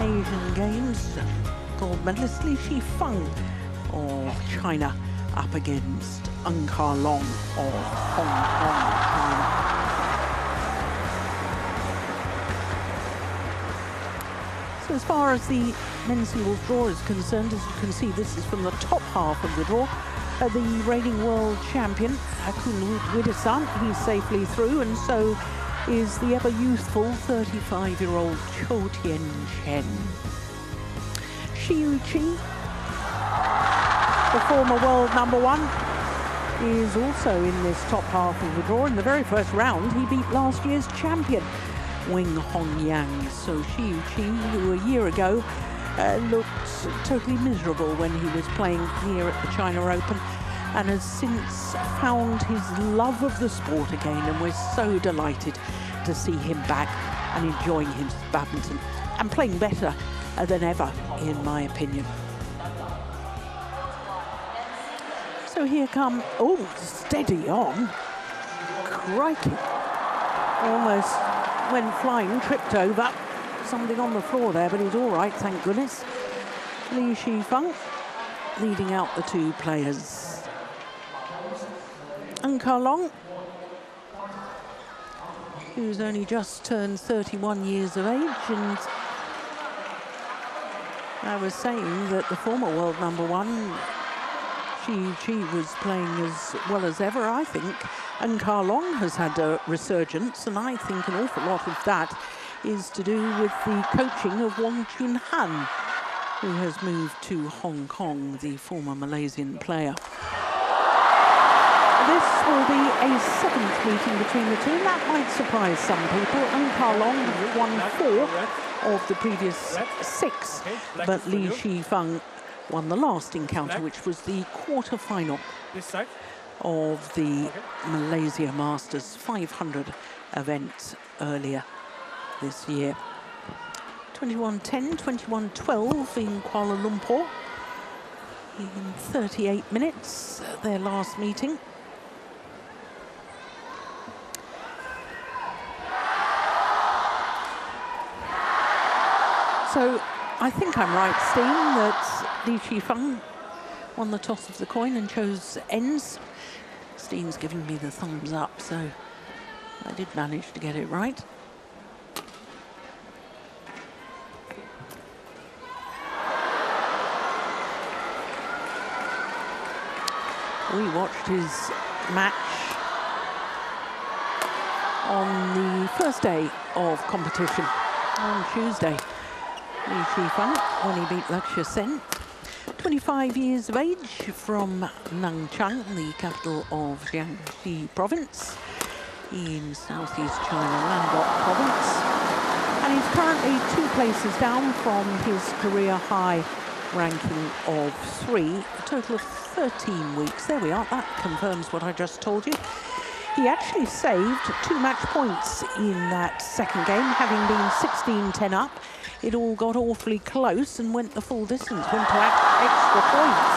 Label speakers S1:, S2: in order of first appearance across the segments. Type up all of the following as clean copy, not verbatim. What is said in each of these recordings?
S1: Asian Games, gold medalist Shi Feng of China up against Angus Long of Hong Kong, China. So as far as the men's singles draw is concerned, as you can see, this is from the top half of the draw. The reigning world champion, Hakun Widasan, he's safely through, and so is the ever-youthful 35-year-old Chen. Shi Chi, the former world #1, is also in this top half of the draw. In the very first round, he beat last year's champion, Wing Hongyang. So Shi Chi, who a year ago looked totally miserable when he was playing here at the China Open, and has since found his love of the sport again, and we're so delighted to see him back and enjoying his badminton and playing better than ever, in my opinion. So here come, oh, steady on. Crikey. Almost went flying, tripped over something on the floor there, but he's all right, thank goodness. Shi Feng leading out the two players. Angus Long, who's only just turned 31 years of age, and I was saying that the former world #1, Shi Chi, was playing as well as ever. I think Angus Long has had a resurgence, and I think an awful lot of that is to do with the coaching of Wong Chun Han, who has moved to Hong Kong, the former Malaysian player. This will be a 7th meeting between the two, and that might surprise some people. Angus Long won 4 of the previous 6, but Shi Feng won the last encounter, which was the quarter-final of the Malaysia Masters 500 event earlier this year. 21-10, 21-12 in Kuala Lumpur in 38 minutes, their last meeting. So I think I'm right, Steen, that Shi Feng won the toss of the coin and chose ends. Steen's giving me the thumbs up, so I did manage to get it right. We watched his match on the first day of competition on Tuesday. Shi Feng, when he beat Lakshya Sen. 25 years of age, from Nanchang, the capital of Jiangxi province in southeast China, landlocked province. And he's currently 2 places down from his career high ranking of 3, a total of 13 weeks. There we are, that confirms what I just told you. He actually saved 2 match points in that second game, having been 16-10 up. It all got awfully close and went the full distance, went to extra points.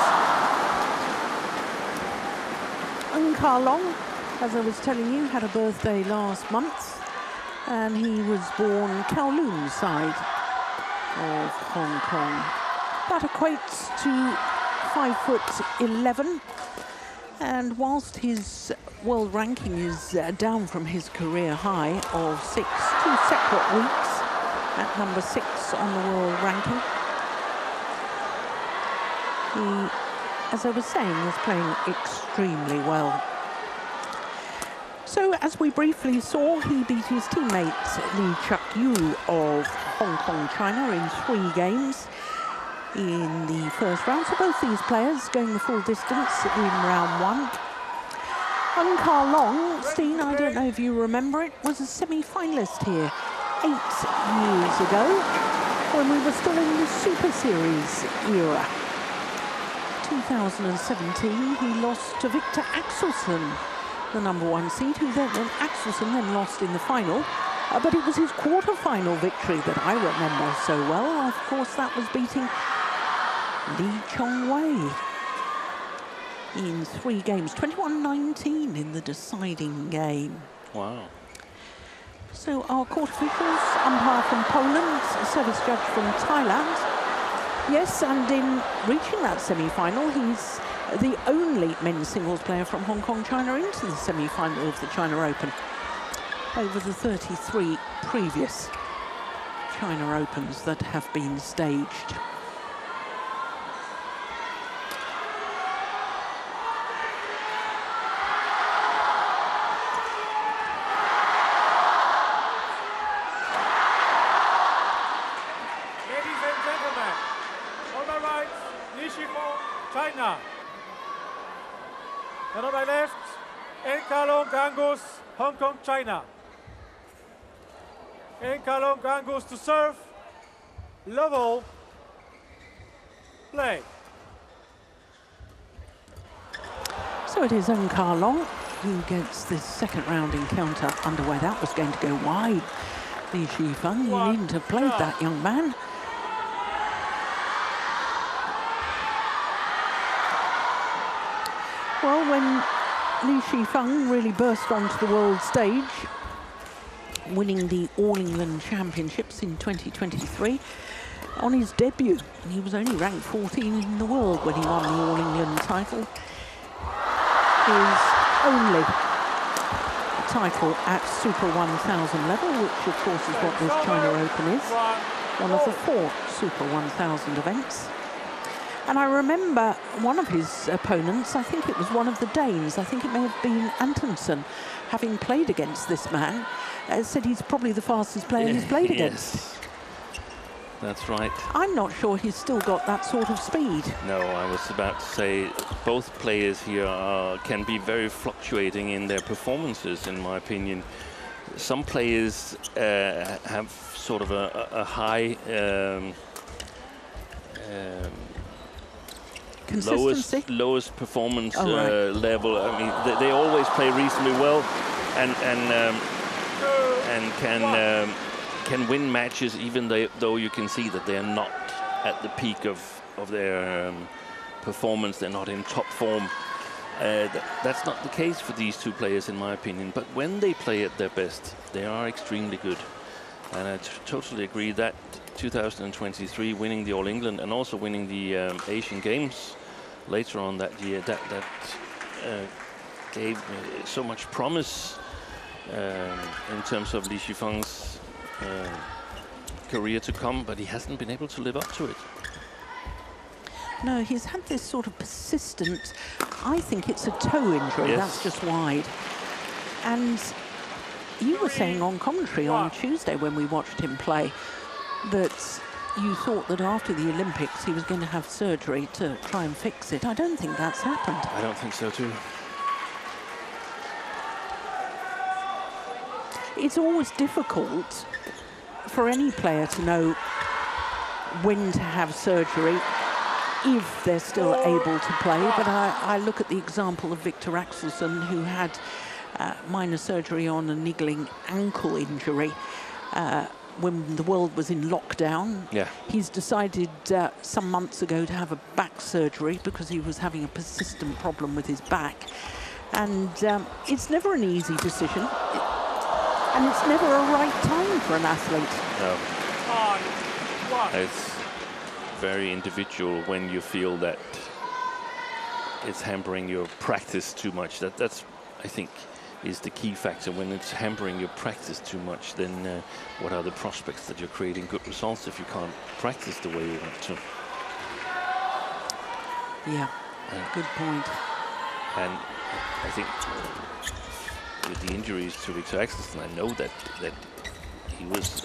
S1: Angus Long, as I was telling you, had a birthday last month, and he was born Kowloon side of Hong Kong. That equates to 5'11", and whilst his world ranking is down from his career high of 6, 2 separate weeks at number 6 on the world ranking, he, as I was saying, is playing extremely well. So, as we briefly saw, he beat his teammate Lee Chuk-yu of Hong Kong, China in 3 games in the first round. So both these players going the full distance in round 1. Angus Long, Steen, I don't know if you remember it, was a semi-finalist here 8 years ago when we were still in the Super Series era. 2017, he lost to Victor Axelsen, the #1 seed, who then Axelsen then lost in the final. But it was his quarter-final victory that I remember so well. Of course, that was beating Lee Chong-wei in 3 games, 21-19 in the deciding game.
S2: Wow.
S1: So our court officials, umpire from Poland, service judge from Thailand. Yes, and in reaching that semi-final, he's the only men's singles player from Hong Kong, China into the semi-final of the China Open. Over the 33 previous China Opens that have been staged.
S2: China. And on my left, Angus, Hong Kong, China. Angus to serve, level, play.
S1: So it is Long who gets this second round encounter underway. That was going to go wide. The Shi Feng, you needn't have played that, young man. Well, when Li Shi Feng really burst onto the world stage, winning the All England Championships in 2023, on his debut, he was only ranked 14 in the world when he won the All England title. His only title at Super 1000 level, which of course is what this China Open is, one of the 4 Super 1000 events. And I remember one of his opponents, I think it was one of the Danes, I think it may have been Antonsen, having played against this man, said he's probably the fastest player he's played against.
S3: That's right.
S1: I'm not sure he's still got that sort of speed.
S3: No, I was about to say both players here can be very fluctuating in their performances, in my opinion. Some players have sort of a high lowest performance level. I mean, they always play reasonably well, and can win matches, even though you can see that they are not at the peak of their performance. They're not in top form. That's not the case for these two players, in my opinion. But when they play at their best, they are extremely good. And I totally agree that 2023, winning the All England and also winning the Asian Games later on that year, that gave so much promise in terms of Li Shi Feng's career to come, but he hasn't been able to live up to it.
S1: No, he's had this sort of persistent, I think it's a toe injury, that's just wide. And you were saying on commentary on Tuesday when we watched him play that you thought that after the Olympics he was going to have surgery to try and fix it. I don't think that's happened.
S3: I don't think so too.
S1: It's always difficult for any player to know when to have surgery if they're still able to play. But I look at the example of Victor Axelsen, who had minor surgery on a niggling ankle injury when the world was in lockdown.
S3: Yeah.
S1: He's decided some months ago to have a back surgery because he was having a persistent problem with his back. And it's never an easy decision. And it's never a right time for an athlete.
S3: No. It's very individual when you feel that it's hampering your practice too much. That's, I think, is the key factor. When it's hampering your practice too much, then what are the prospects that you're creating good results if you can't practice the way you want to?
S1: Yeah, good point.
S3: And I think with the injuries to Victor Axelsen, I know that he was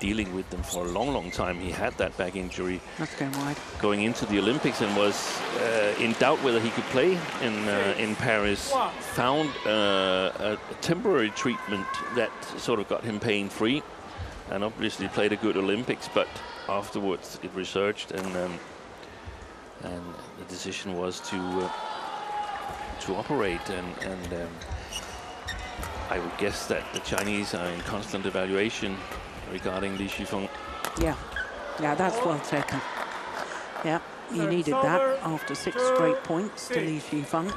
S3: dealing with them for a long time. He had that back injury.
S1: That's going wide.
S3: Going into the Olympics, and was in doubt whether he could play in Paris. Found a temporary treatment that sort of got him pain-free, and obviously played a good Olympics. But afterwards, it resurged, and the decision was to operate. And I would guess that the Chinese are in constant evaluation regarding Li Shi Feng.
S1: Yeah, that's well taken. Yeah, you needed that after 6 straight points to Li Shi Feng.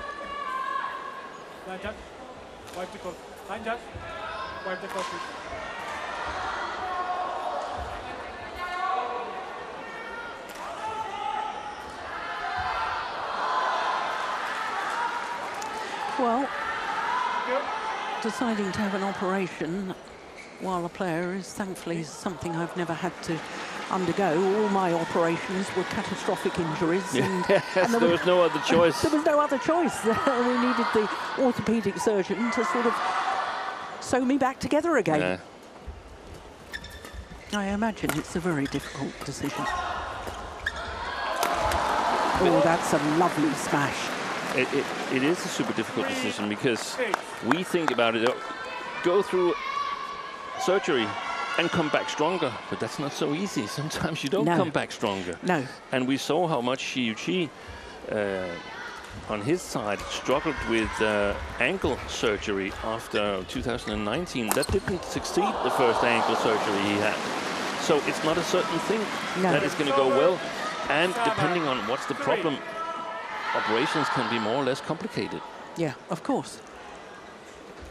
S2: wipe the coffee.
S1: Well, deciding to have an operation while a player is thankfully something I've never had to undergo. All my operations were catastrophic injuries. And,
S3: Yes,
S1: and
S3: there was no other choice.
S1: There was no other choice. We needed the orthopedic surgeon to sort of sew me back together again.
S3: Yeah.
S1: I imagine it's a very difficult decision. Oh, that's a lovely smash.
S3: It is a super difficult decision because we think about it, go through surgery and come back stronger, but that's not so easy. Sometimes you don't come back stronger.
S1: No.
S3: And we saw how much Shi on his side struggled with ankle surgery after 2019. That didn't succeed, the first ankle surgery he had. So it's not a certain thing that is going to go well. And depending on what's the problem, operations can be more or less complicated.
S1: Yeah, of course.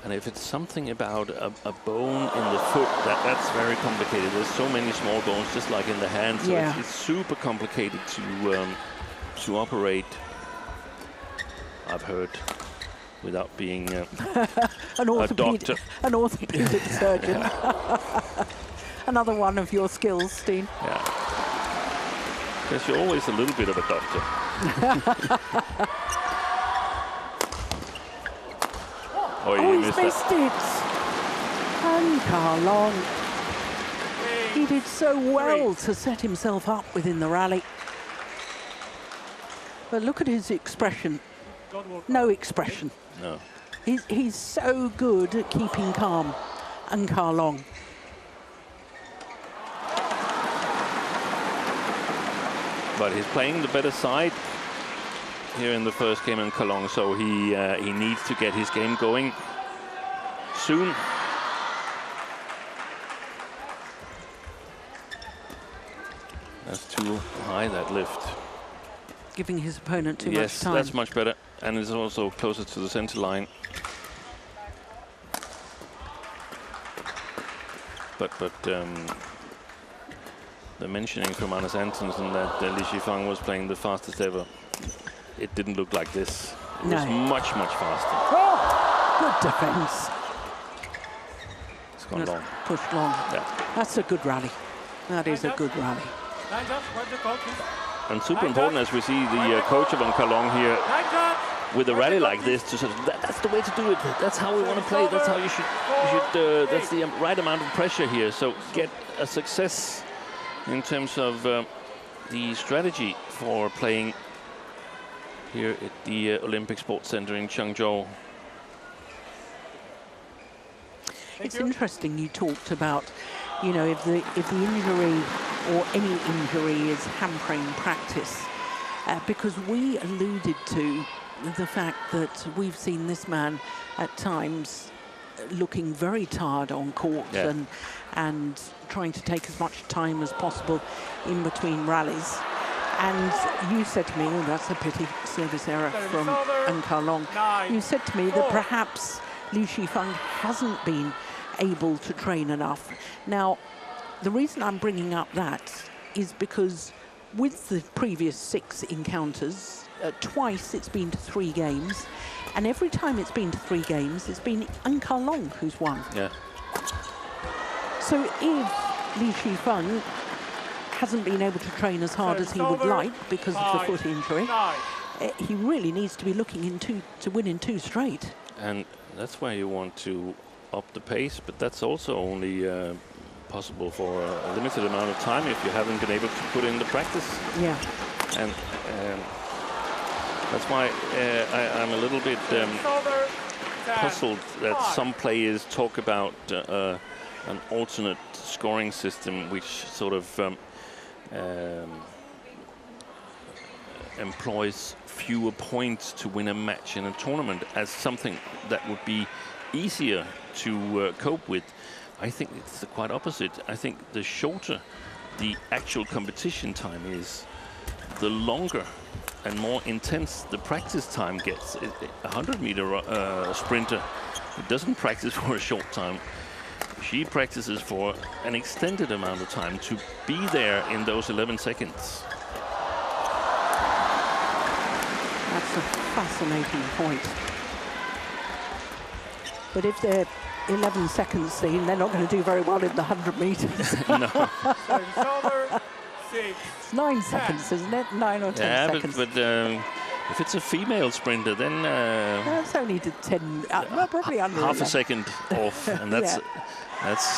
S3: And if it's something about a bone in the foot, that's very complicated. There's so many small bones, just like in the hand. So it's super complicated to operate. I've heard, without being a doctor.
S1: An orthopedic surgeon. Another one of your skills, Steen.
S3: Yeah. Because you're always a little bit of a doctor.
S1: Oh, he's missed it. And Carlon. He did so well to set himself up within the rally. But look at his expression. No expression.
S3: No.
S1: He's so good at keeping calm. And Carlon.
S3: But he's playing the better side here in the first game in Cologne, so he needs to get his game going soon. That's too high, that lift.
S1: Giving his opponent too much time.
S3: Yes, that's much better. And it's also closer to the center line. But the mentioning from Anders Antonsen that Shi Feng was playing the fastest ever, it didn't look like this. It was much, much faster.
S1: Oh, good defense.
S3: It's gone long.
S1: Pushed long.
S3: Yeah.
S1: That's a good rally. That is a good rally.
S3: And super important as we see the coach of Kalong here with a rally like this to sort of, that's the way to do it. That's how we want to play. That's how you should that's the right amount of pressure here. So get a success in terms of the strategy for playing here at the Olympic Sports Center in Changzhou.
S1: It's interesting you talked about, you know, if the injury or any injury is hampering practice, because we alluded to the fact that we've seen this man at times looking very tired on court and trying to take as much time as possible in between rallies. And you said to me, oh, that's a pity, service error from Kalong. You said to me that perhaps Shi Feng hasn't been able to train enough. Now, the reason I'm bringing up that is because with the previous 6 encounters, twice it's been to 3 games, and every time it's been to 3 games, it's been Kalong who's won.
S3: Yeah.
S1: So if Shi Feng hasn't been able to train as hard as he would like because of the foot injury, he really needs to be looking to win in 2 straight.
S3: And that's why you want to up the pace, but that's also only possible for a limited amount of time if you haven't been able to put in the practice.
S1: Yeah.
S3: And that's why I'm a little bit puzzled that some players talk about an alternate scoring system which sort of employs fewer points to win a match in a tournament as something that would be easier to cope with. I think it's the quite opposite. I think the shorter the actual competition time is, the longer and more intense the practice time gets. A 100-meter sprinter who doesn't practice for a short time She practices for an extended amount of time to be there in those 11 seconds.
S1: That's a fascinating point. But if they're 11 seconds, then they're not going to do very well in the 100 meters.
S3: No.
S2: Service over. 6.
S1: It's 9 seconds, isn't it? 9 or 10 seconds.
S3: But if it's a female sprinter, then
S1: that's only to 10, well, probably under
S3: half
S1: 11.
S3: a second off, and that's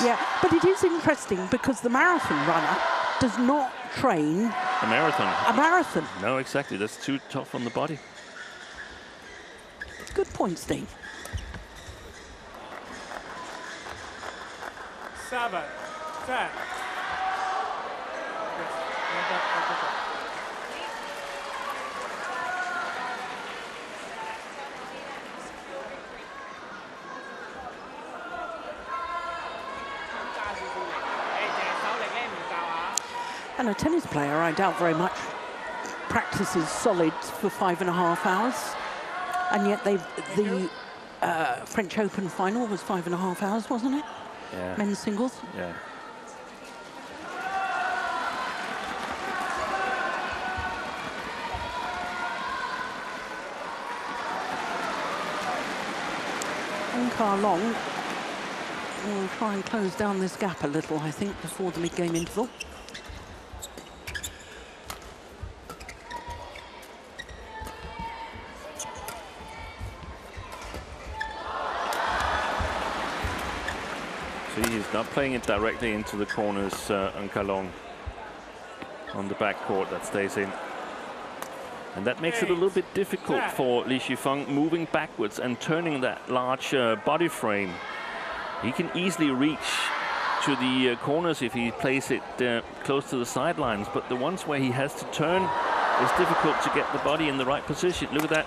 S1: Yeah, but it is interesting because the marathon runner does not train
S3: a marathon.
S1: A marathon.
S3: No, exactly. That's too tough on the body.
S1: Good point, Steve.
S2: 7, 10.
S1: And a tennis player, I doubt very much, practices solid for 5.5 hours. And yet the French Open final was 5.5 hours, wasn't it?
S3: Yeah.
S1: Men's singles.
S3: Yeah.
S1: Car Long will try and close down this gap a little, I think, before the mid-game interval.
S3: See, he's not playing it directly into the corners, Kalong, on the back court that stays in. And that makes it a little bit difficult for Shi Feng, moving backwards and turning that large body frame. He can easily reach to the corners if he plays it close to the sidelines, but the ones where he has to turn, it's difficult to get the body in the right position. Look at that.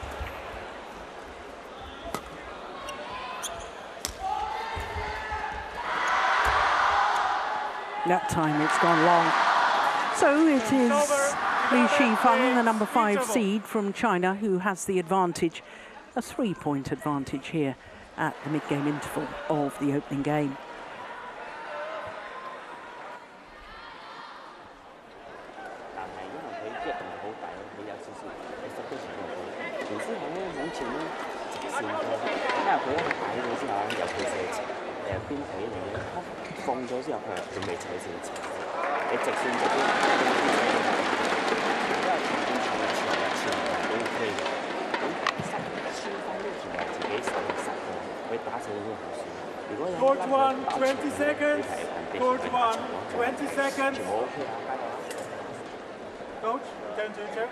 S1: That time it's gone long. So it is Shi Feng, the number 5 seed from China, who has the advantage, a 3-point advantage here at the mid-game interval of the opening game.
S2: Court 1, 20 seconds. Court 1, 20 seconds. Coach, turn to your chair.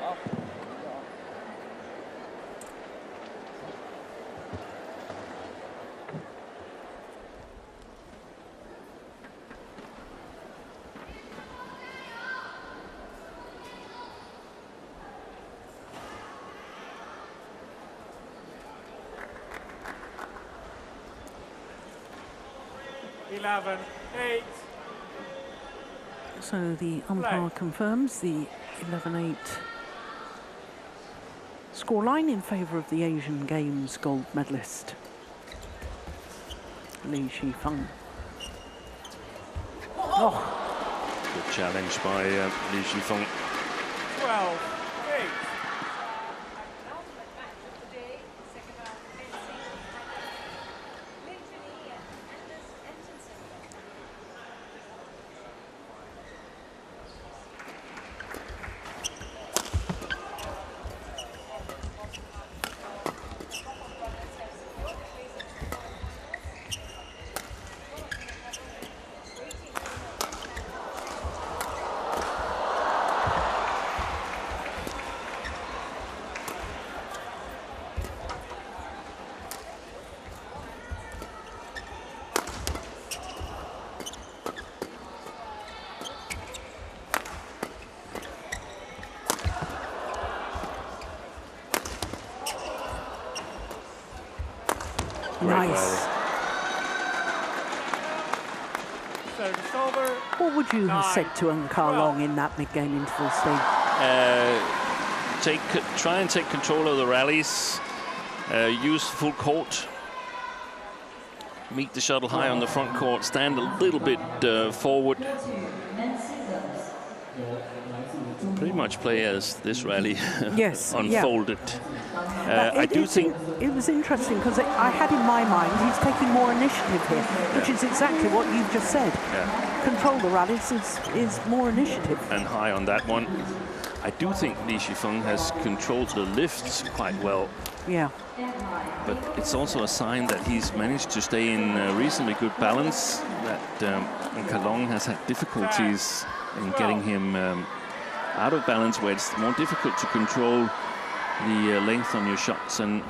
S1: So the umpire confirms the 11-8 scoreline in favour of the Asian Games gold medalist, Shi Feng. Oh.
S3: Good challenge by Shi Feng.
S2: 12, 8.
S1: Nice. What would you have said to Kalong in that mid-game interval, Steve?
S3: Try and take control of the rallies. Use full court. meet the shuttle high on the front court, stand a little bit forward. Pretty much play as this rally unfolded. I do think
S1: it was interesting because I had in my mind he's taking more initiative here, which is exactly what you've just said. Control the rallies is more initiative.
S3: And high on that one. I do think Shi Feng has controlled the lifts quite well.
S1: Yeah.
S3: But it's also a sign that he's managed to stay in reasonably good balance, that Kalong has had difficulties in getting him out of balance, where it's more difficult to control the length on your shots. And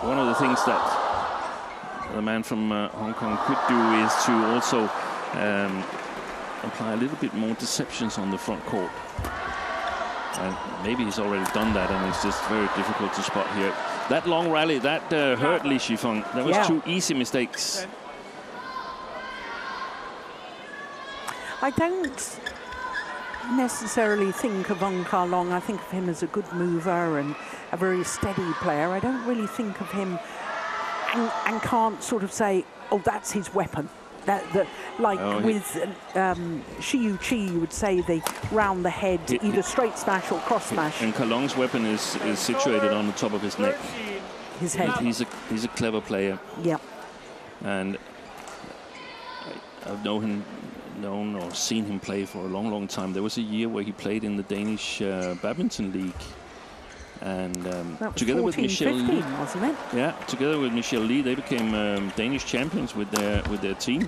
S3: one of the things that the man from Hong Kong could do is to also apply a little bit more deceptions on the front court. And maybe he's already done that, and it's just very difficult to spot here. That long rally, that hurt Shi Feng. That was 2 easy mistakes.
S1: I don't necessarily think of Ong Kar Long. I think of him as a good mover and a very steady player. I don't really think of him and can't sort of say, oh, that's his weapon. With Shi Yu Chi, you would say they round the head, either straight smash or cross smash.
S3: And Kalong's weapon is situated on the top of his neck.
S1: His head.
S3: He's a clever player.
S1: Yeah.
S3: And I've known or seen him play for a long, long time. There was a year where he played in the Danish Badminton League. And together with Michelle Lee,
S1: wasn't it?
S3: Yeah, together with Michelle Lee, they became Danish champions with their team.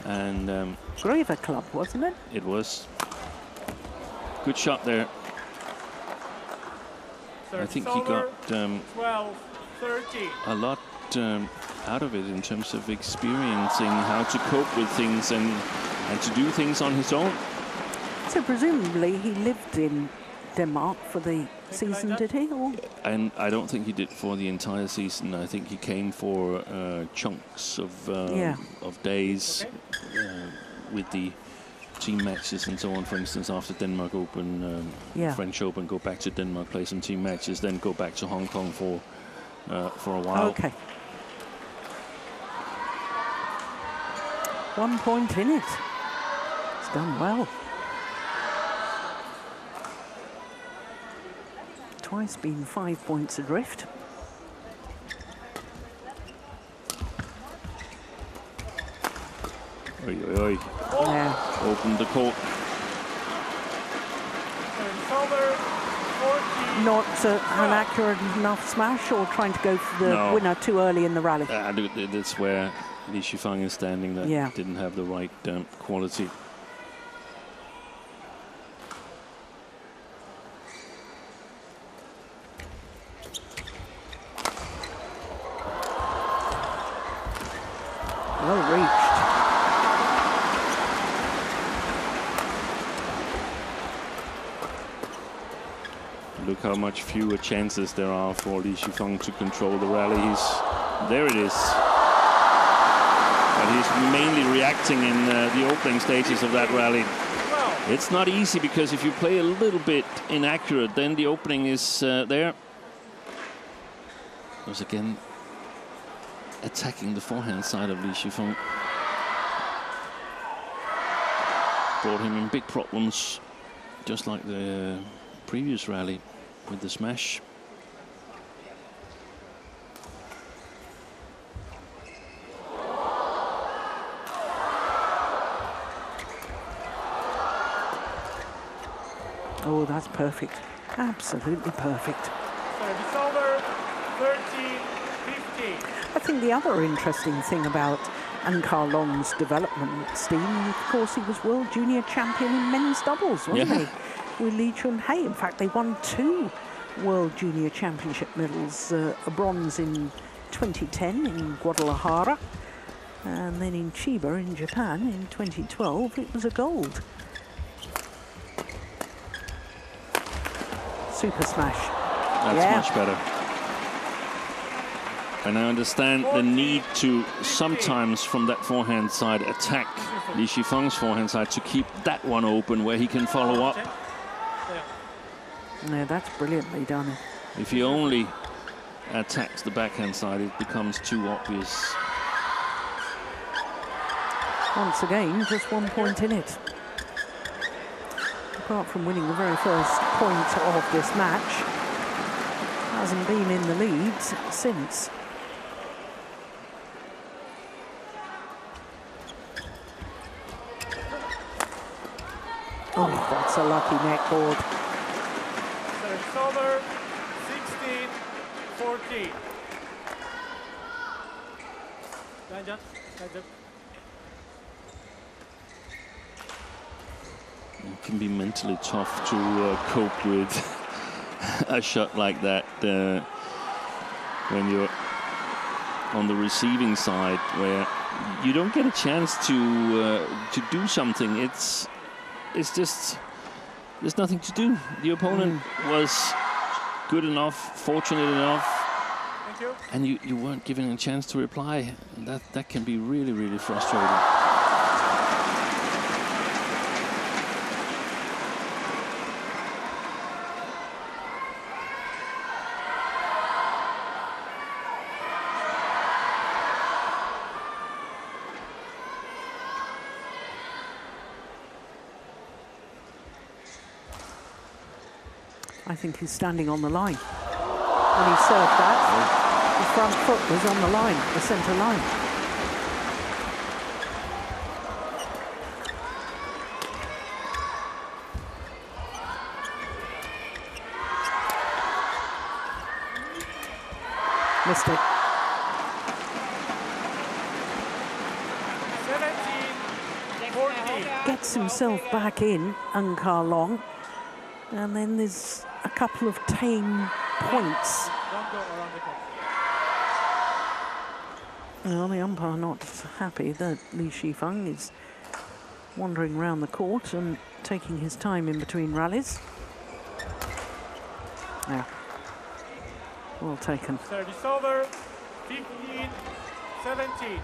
S3: And
S1: Graver Club, wasn't it?
S3: It was. Good shot there. I think he got
S2: 12-13.
S3: a lot out of it in terms of experiencing how to cope with things and to do things on his own.
S1: So presumably he lived in Denmark for the season, did he? Or?
S3: And I don't think he did for the entire season. I think he came for chunks of days with the team matches and so on. For instance, after Denmark Open, French Open, go back to Denmark, play some team matches, then go back to Hong Kong for a while.
S1: Okay. 1 point in it. It's done well. Twice been 5 points adrift.
S3: Oi, oi, oi.
S1: Yeah.
S3: Open the court.
S1: Not an accurate enough smash, or trying to go for the winner too early in the rally.
S3: That's where Shi Feng is standing. That didn't have the right quality.
S1: Well reached.
S3: Look how much fewer chances there are for Shi Feng to control the rally. There it is. But he's mainly reacting in the opening stages of that rally. It's not easy, because if you play a little bit inaccurate, then the opening is there. Once again, attacking the forehand side of Shi Feng. Brought him in big problems, just like the previous rally with the smash.
S1: Oh, that's perfect. Absolutely perfect.
S2: Service over, 13-15.
S1: I think the other interesting thing about Ong Kar Long's development, Steve, of course, he was World Junior Champion in men's doubles, wasn't he? With Lee Chun Hei. In fact, they won 2 World Junior Championship medals, a bronze in 2010 in Guadalajara, and then in Chiba in Japan in 2012, it was a gold. Super smash.
S3: That's much better. And I understand the need to sometimes, from that forehand side, attack Shi Feng's forehand side to keep that one open where he can follow up.
S1: No, that's brilliantly done.
S3: If he only attacks the backhand side, it becomes too obvious.
S1: Once again, just 1 point in it. Apart from winning the very first point of this match, hasn't been in the lead since. Oh, that's a lucky net board.
S2: Service over, 16-14.
S3: It can be mentally tough to cope with a shot like that when you're on the receiving side, where you don't get a chance to do something. It's just, there's nothing to do. The opponent was good enough, fortunate enough, and you weren't given a chance to reply. And that can be really, really frustrating.
S1: I think he's standing on the line. When he served that, the front foot was on the line, the centre line. Missed it.
S2: 17-14.
S1: Gets himself back in, Ankar Long. And then there's a couple of tame points. Well, the umpire not happy that Shi Feng is wandering around the court and taking his time in between rallies. Yeah. Well taken.
S2: Service over, 15-17.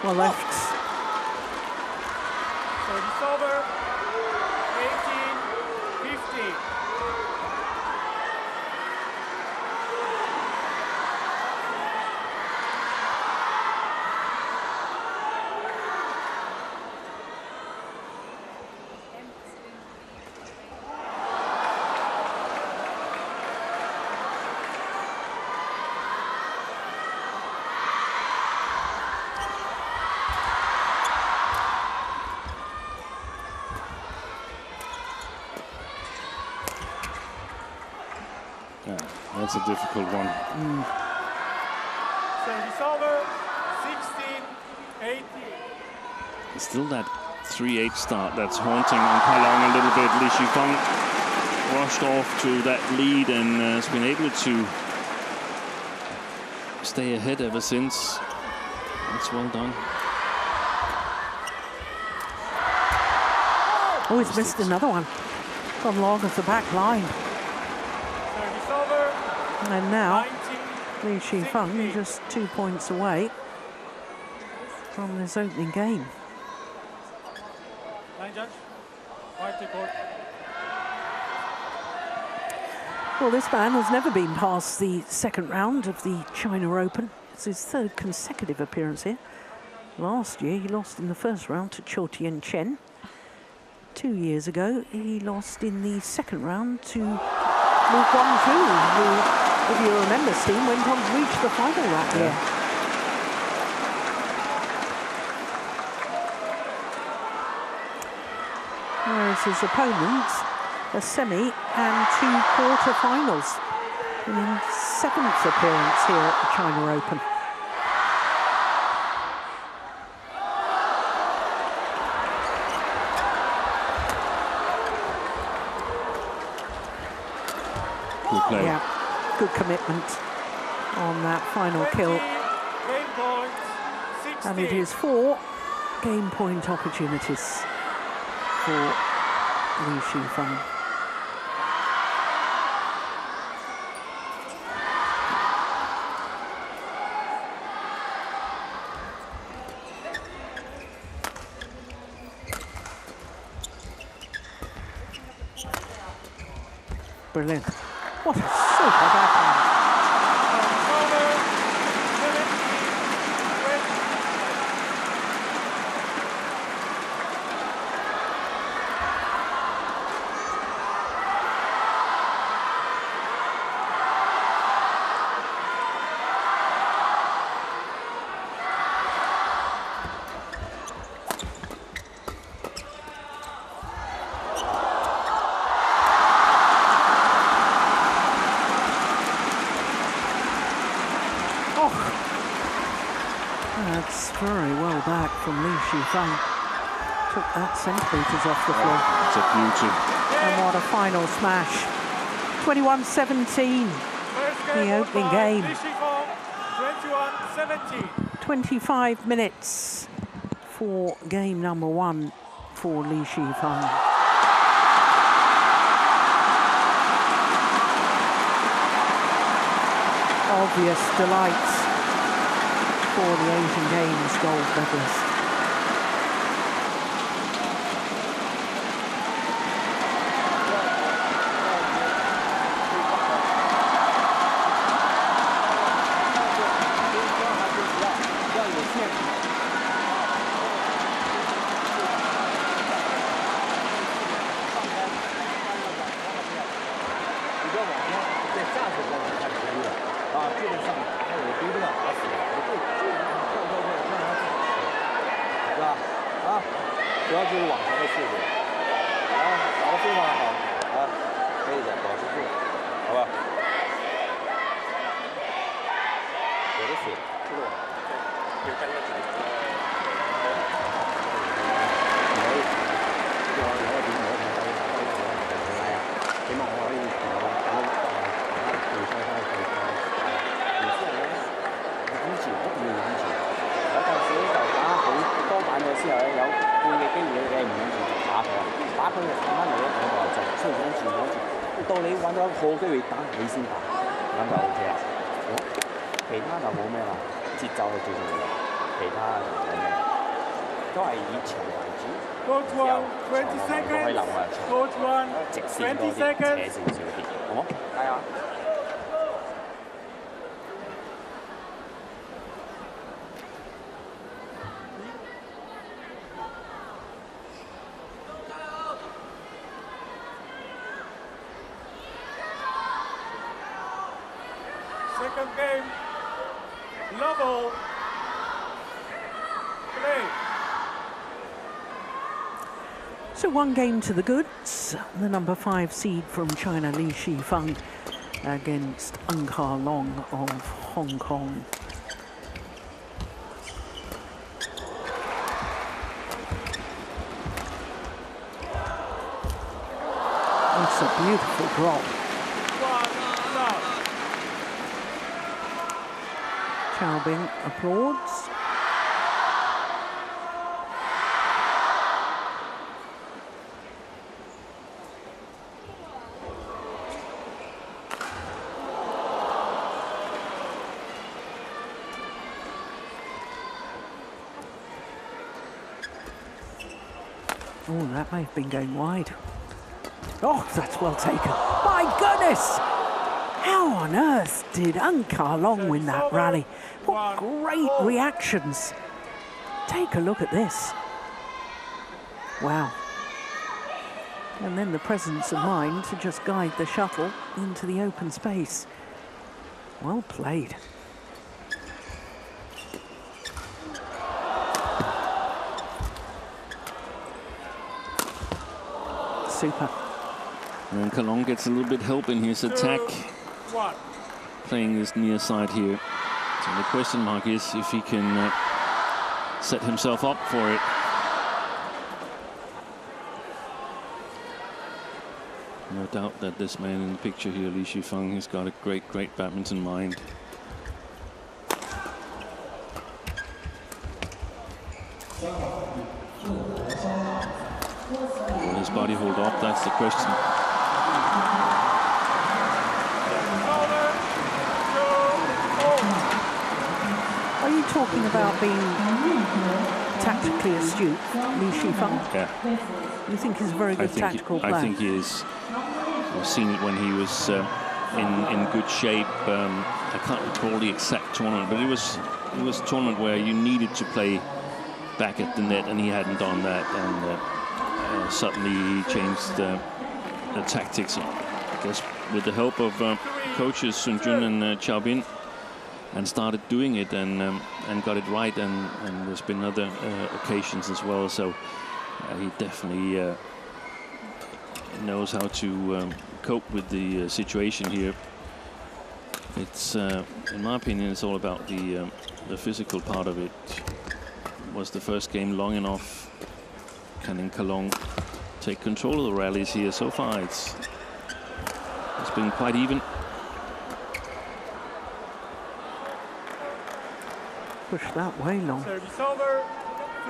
S1: Well left.
S2: Service over, 18-15.
S3: That's a difficult one.
S2: Service over, 16-18.
S3: Still that 3-8 start that's haunting Ankar Long a little bit. Shi Feng rushed off to that lead and has been able to stay ahead ever since. That's well done.
S1: Oh, he's missed another one. Gone long of the back line.
S2: Service over,
S1: And now,
S2: 19-16.
S1: Shi Feng just 2 points away from this opening game.
S2: Line judge, white report.
S1: Well, this man has never been past the second round of the China Open. It's his third consecutive appearance here. Last year, he lost in the first round to Chen. 2 years ago, he lost in the second round to Lu Guangzhou, who, if you remember, Steve, went on to reach the final that year. Whereas his opponents are semi and 2 quarter-finals in his 7th appearance here at the China Open.
S3: Good play.
S1: Yeah, good commitment on that final kill.
S2: Game point, 16.
S1: And it is 4 game point opportunities for Li Shi Feng. Brilliant. What a super backhand. That's very well back from Li Shi Feng. Took that centimetres off the floor.
S3: It's a beauty.
S1: And what a final smash. 21-17, the opening game.
S2: 21-17.
S1: 25 minutes for game number 1 for Li Shi Feng. Obvious delights for the Asian Games gold medalist.
S2: Second game, level, play.
S1: So 1 game to the goods. The number 5 seed from China, Li Shi Feng, against Angus Long of Hong Kong. It's a beautiful drop. Chao Bing applauds. Oh, that may have been going wide. Oh, that's well taken. My goodness! How on earth did Angus Long win that rally? What great reactions. Take a look at this. Wow. And then the presence of mind to just guide the shuttle into the open space. Well played. Super.
S3: And Kalong gets a little bit help in his attack, playing this near side here. So the question mark is if he can set himself up for it. No doubt that this man in the picture here, Li Shi Feng, has got a great, great badminton mind. Will his body hold up? That's the question.
S1: Are you talking about being tactically astute, Shi Feng?
S3: Yeah.
S1: You think he's a very good tactical player?
S3: I think he is. We've seen it when he was in good shape. I can't recall the exact tournament, but it was a tournament where you needed to play back at the net, and he hadn't done that, and suddenly he changed the tactics, I guess, with the help of coaches Sun Jun and Chao Bin, and started doing it and got it right, and there's been other occasions as well. So he definitely knows how to cope with the situation here. It's, in my opinion, it's all about the physical part of it. Was the first game long enough? Can Kalong take control of the rallies here? So far, it's been quite even.
S1: Pushed that way long.
S2: Service over.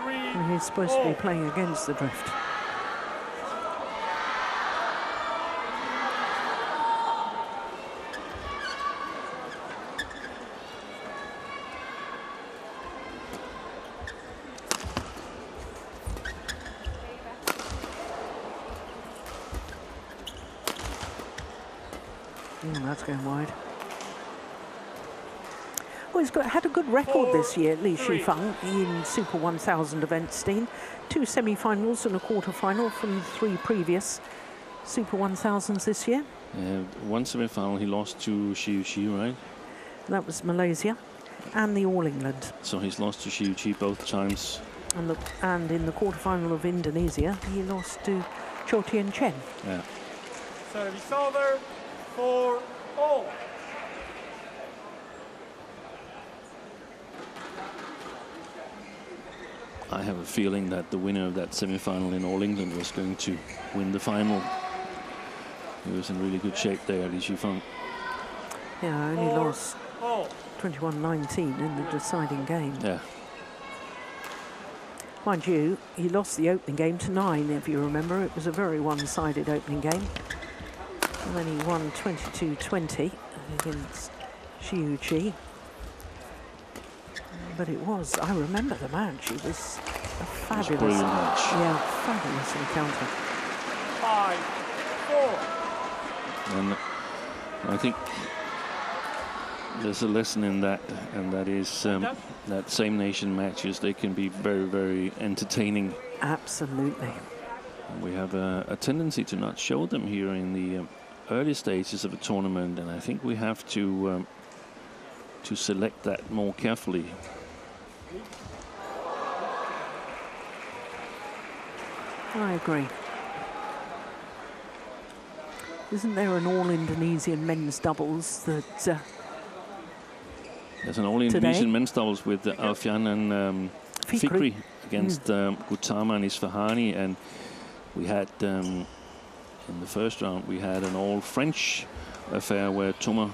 S2: 3.
S1: And he's supposed to be playing against the drift. That's going wide. Well, he's had a good record this year, Shi Feng, in Super 1000 events, Steen. 2 semi-finals and a quarter-final from 3 previous Super 1000s this year.
S3: One semi-final he lost to Shi, right?
S1: That was Malaysia and the All England.
S3: So he's lost to Shi both times.
S1: And in the quarter-final of Indonesia, he lost to CHN.
S3: Yeah.
S2: Service over. 4-all.
S3: I have a feeling that the winner of that semi-final in All England was going to win the final. He was in really good shape there, Shi Feng.
S1: Yeah, only lost 21-19 in the deciding game.
S3: Yeah.
S1: Mind you, he lost the opening game to 9, if you remember. It was a very one-sided opening game. And then he won 22-20 against Shi. But it was, I remember the match. It was a fabulous
S3: match.
S1: Yeah, fabulous encounter.
S2: 5-4.
S3: And I think there's a lesson in that, and that is that same nation matches, they can be very, very entertaining.
S1: Absolutely.
S3: And we have a tendency to not show them here in the early stages of a tournament, and I think we have to select that more carefully.
S1: I agree. Isn't there an all-Indonesian men's doubles that
S3: there's an all-Indonesian men's doubles with Alfian and Fikri against Gautama and Isfahani, and we had in the first round we had an all-French affair where Thomas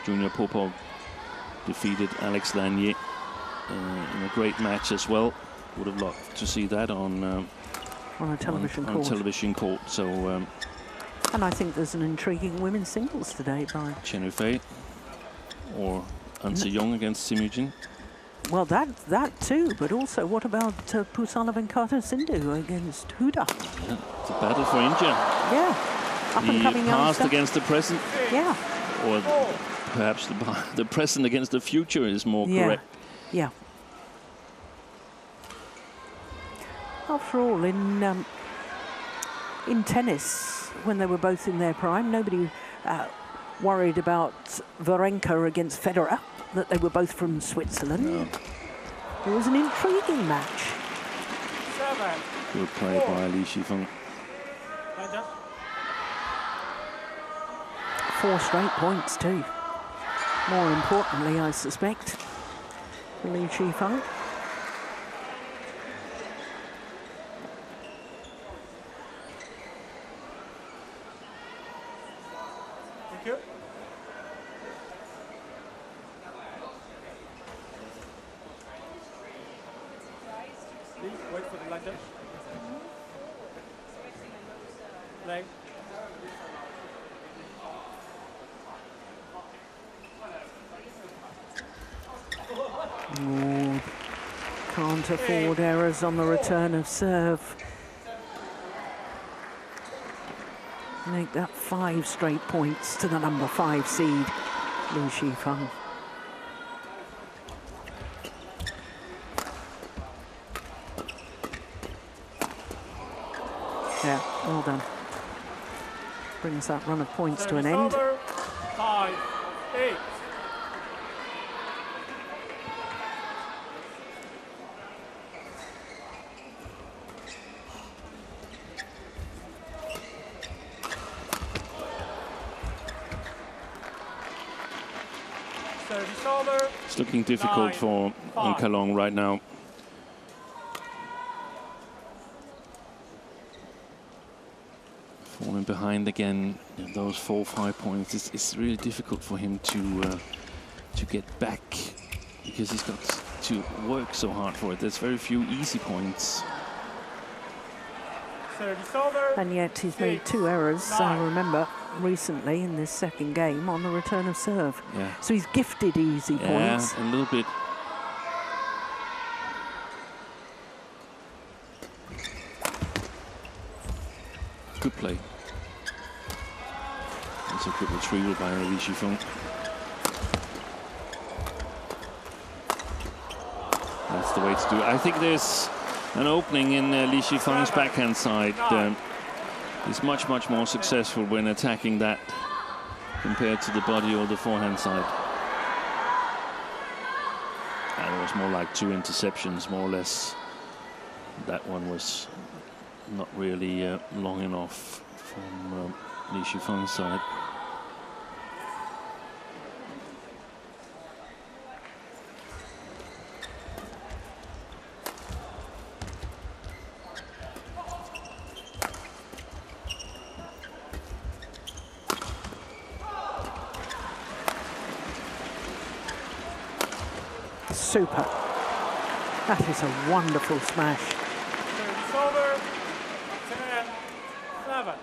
S3: Junior Popov defeated Alex Lanier in a great match as well. Would have loved to see that on
S1: a television court.
S3: So,
S1: and I think there's an intriguing women's singles today by
S3: Chen Yufei or An Se-young against Sim Eugene.
S1: Well, that too, but also what about Pusala Venkata Sindhu against Huda?
S3: Yeah, it's a battle for India.
S1: Yeah,
S3: the past against the present.
S1: Yeah,
S3: or perhaps the present against the future is more correct.
S1: Yeah. After all, in tennis, when they were both in their prime, nobody worried about Wawrinka against Federer, that they were both from Switzerland.
S3: No.
S1: It was an intriguing match.
S2: 7.
S3: Good play by Shi Feng.
S1: 4 straight points too. More importantly, I suspect, for Shi Feng.
S2: Thank you. Please wait for the line judge. Play.
S1: Oh, can't afford errors on the return of serve. Make that 5 straight points to the number 5 seed, Shi Feng. Yeah, well done. Brings that run of points to an end.
S2: 5-8.
S3: It's looking difficult for Kalong right now. Falling behind again, those 4-5 points. It's really difficult for him to get back because he's got to work so hard for it. There's very few easy points.
S1: And yet he's made 2 errors, I remember, recently in this second game on the return of serve.
S3: Yeah.
S1: So he's gifted easy points.
S3: Yeah, a little bit. Good play. It's a good retrieval by Shi Feng. That's the way to do it. I think there's an opening in Shi Feng's backhand side. He's much more successful when attacking that compared to the body or the forehand side. And it was more like 2 interceptions, more or less. That one was not really long enough from Shi Feng's side.
S1: Super. That is a wonderful smash.
S2: It's over. 10-7.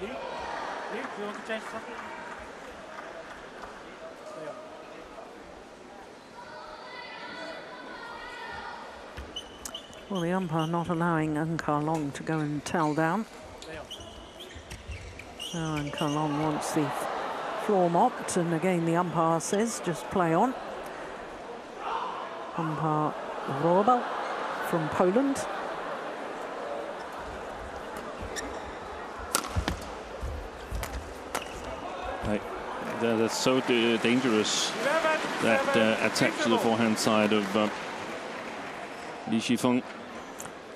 S2: Lee, do you want to change something? Yeah.
S1: Well, the umpire not allowing Kalong to go and towel down. Now Kalong wants the floor mopped, and again the umpire says just play on. Umpire Robel from Poland.
S3: Right. That's so dangerous, that attack to the forehand side of Shi Feng.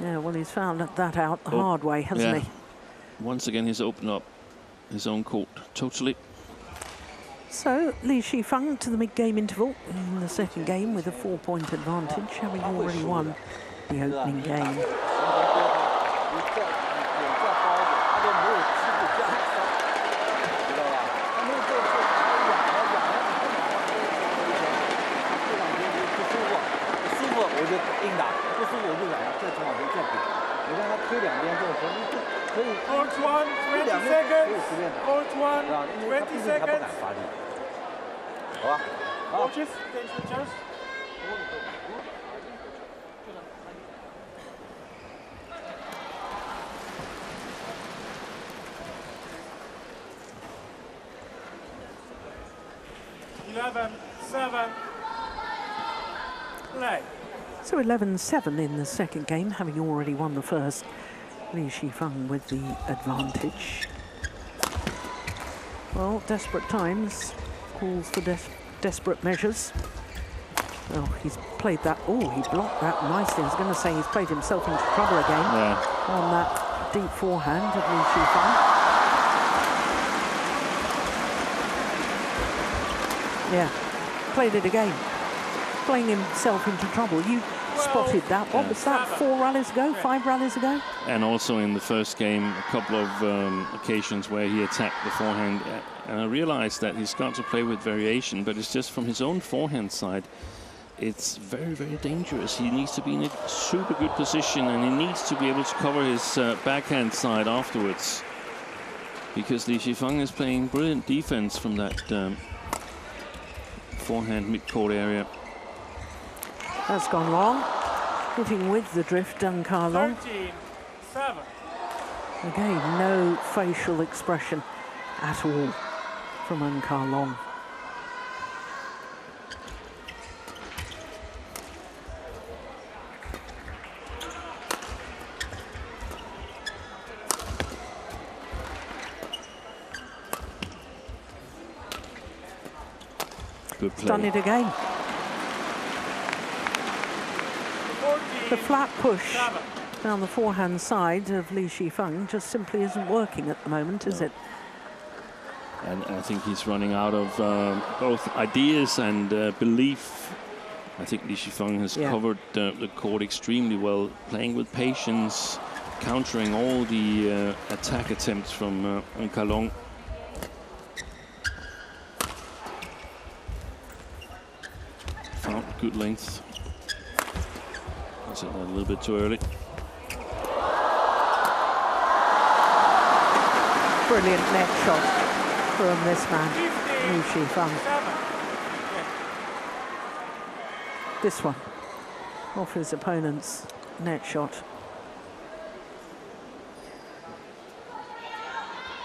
S1: Yeah, well, he's found that out the hard way, hasn't he?
S3: Once again, he's opened up his own court totally.
S1: So, Shi Feng to the mid-game interval in the second game with a 4-point advantage, having already won the opening game.
S2: Court 1, 20 seconds. Court 1, 20 seconds. Coaches, take the chance. Play.
S1: So 11-7 in the second game, having already won the first. Shi Feng with the advantage. Well, desperate times calls for desperate measures. Oh, he's played that. Oh, he blocked that nicely. I was going to say he's played himself into trouble again on that deep forehand of Shi Feng. Yeah, played it again. Playing himself into trouble. You spotted that. What was that? 4 rallies ago? 5 rallies ago?
S3: And also in the first game, a couple of occasions where he attacked the forehand. And I realized that he's got to play with variation, but it's just from his own forehand side it's very, very dangerous. He needs to be in a super good position, and he needs to be able to cover his backhand side afterwards, because Shi Feng is playing brilliant defense from that forehand mid-court area.
S1: That's gone long. Hitting with the drift, Deng Ka-long.
S2: 13-7.
S1: Again, no facial expression at all from Deng Ka-long.
S3: Good play.
S1: Done it again. The flat push down the forehand side of Shi Feng just simply isn't working at the moment, is it?
S3: And I think he's running out of both ideas and belief. I think Shi Feng has covered the court extremely well, playing with patience, countering all the attack attempts from Deng Ka-long. Found good length. That's a little bit too early.
S1: Brilliant net shot from this man, Shi Feng. This one, off his opponent's net shot.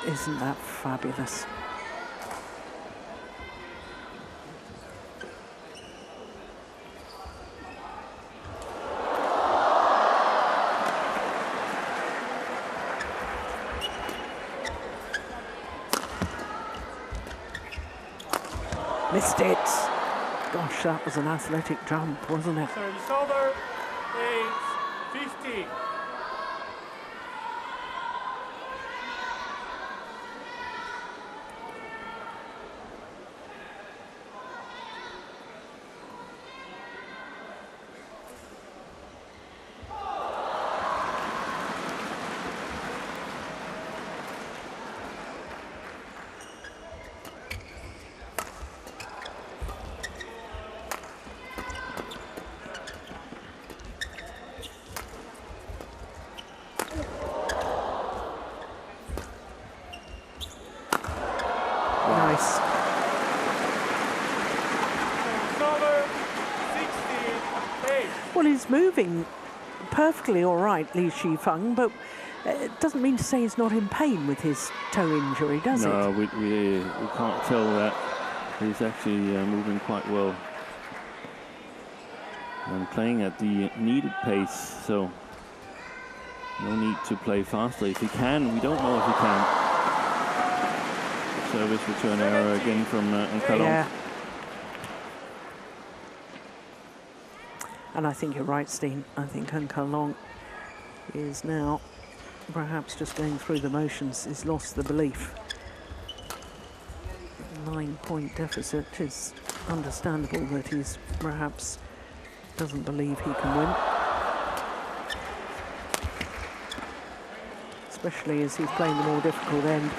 S1: Isn't that fabulous? Missed it. Gosh, that was an athletic jump, wasn't it?
S2: Service over, 8-15.
S1: Well, he's moving perfectly all right, Shi Feng, but it doesn't mean to say he's not in pain with his toe injury, does it?
S3: No, we can't tell that. He's actually moving quite well and playing at the needed pace, so no need to play faster. If he can, we don't know if he can. Service return error again from Deng Ka-long.
S1: Yeah. And I think you're right, Steen. I think Deng Ka-long is now perhaps just going through the motions. He's lost the belief. 9-point deficit is understandable that he's perhaps doesn't believe he can win. Especially as he's playing the more difficult end.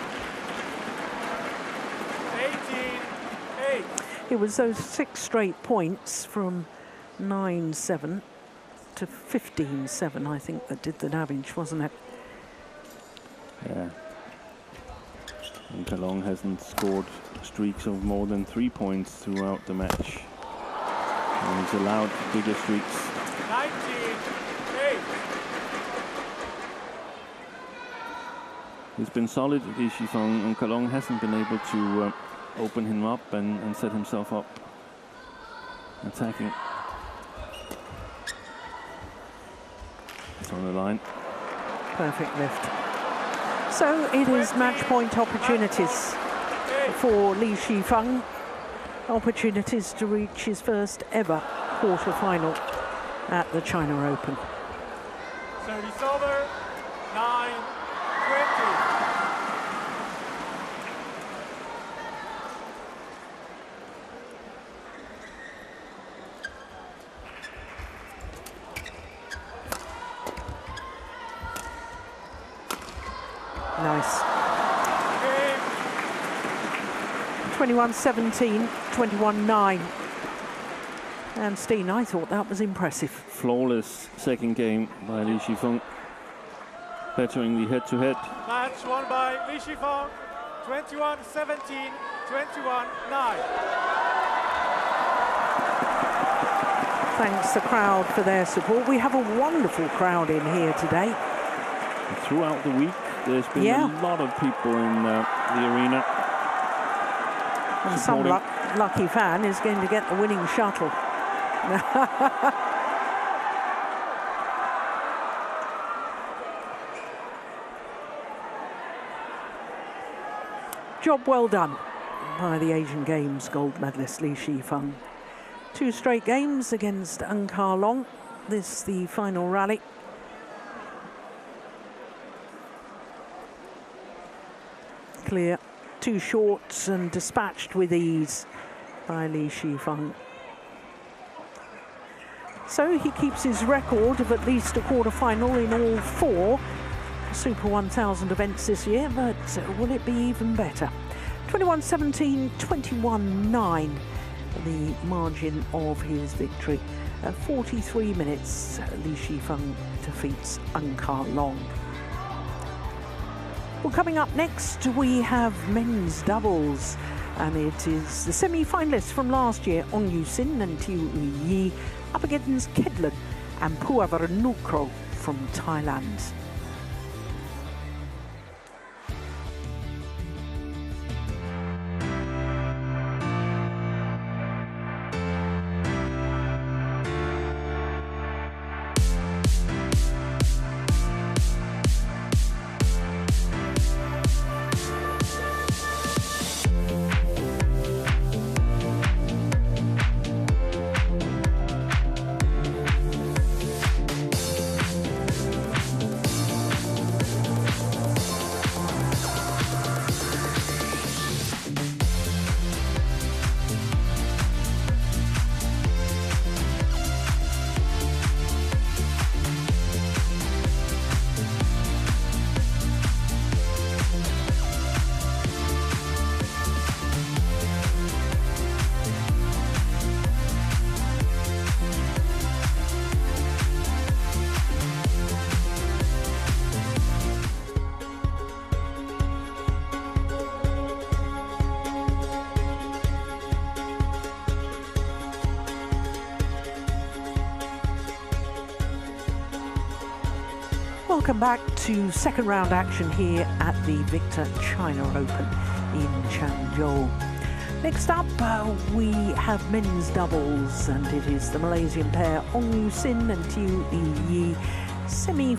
S2: 18-8.
S1: It was those 6 straight points from 9-7 to 15-7, I think, that did the damage, wasn't it?
S3: Yeah. Deng Ka-long hasn't scored streaks of more than 3 points throughout the match. And he's allowed bigger streaks.
S2: 19-8.
S3: He's been solid with Shi Feng, and Ka-long hasn't been able to open him up and set himself up attacking. It's on the line.
S1: Perfect lift. So it is match point opportunities for Shi Feng. Opportunities to reach his first ever quarter-final at the China Open.
S2: Service over, 9-20.
S1: Nice. 21-17, 21-9. And Steen, I thought that was impressive.
S3: Flawless second game by Shi Feng, bettering the head-to-head.
S2: Match won by Shi Feng, 21-17, 21-9.
S1: Thanks the crowd for their support. We have a wonderful crowd in here today.
S3: Throughout the week, there's been a lot of people in the arena.
S1: And some lucky fan is going to get the winning shuttle. Job well done by the Asian Games gold medalist Shi Feng. 2 straight games against Angkar Long. This the final rally. Clear 2 shorts and dispatched with ease by Shi Feng. So he keeps his record of at least a quarter-final in all 4 Super 1000 events this year, but will it be even better? 21-17, 21-9, the margin of his victory. 43 minutes, Shi Feng defeats Angkar Long. Well, coming up next, we have men's doubles, and it is the semi-finalists from last year, Ong Yu Sin and Tiu Yi, up against Kedlan and Puavaranukro from Thailand. Welcome back to second round action here at the Victor China Open in Changzhou. Next up, we have men's doubles, and it is the Malaysian pair Ong Yu Sin and Tiu Yi semi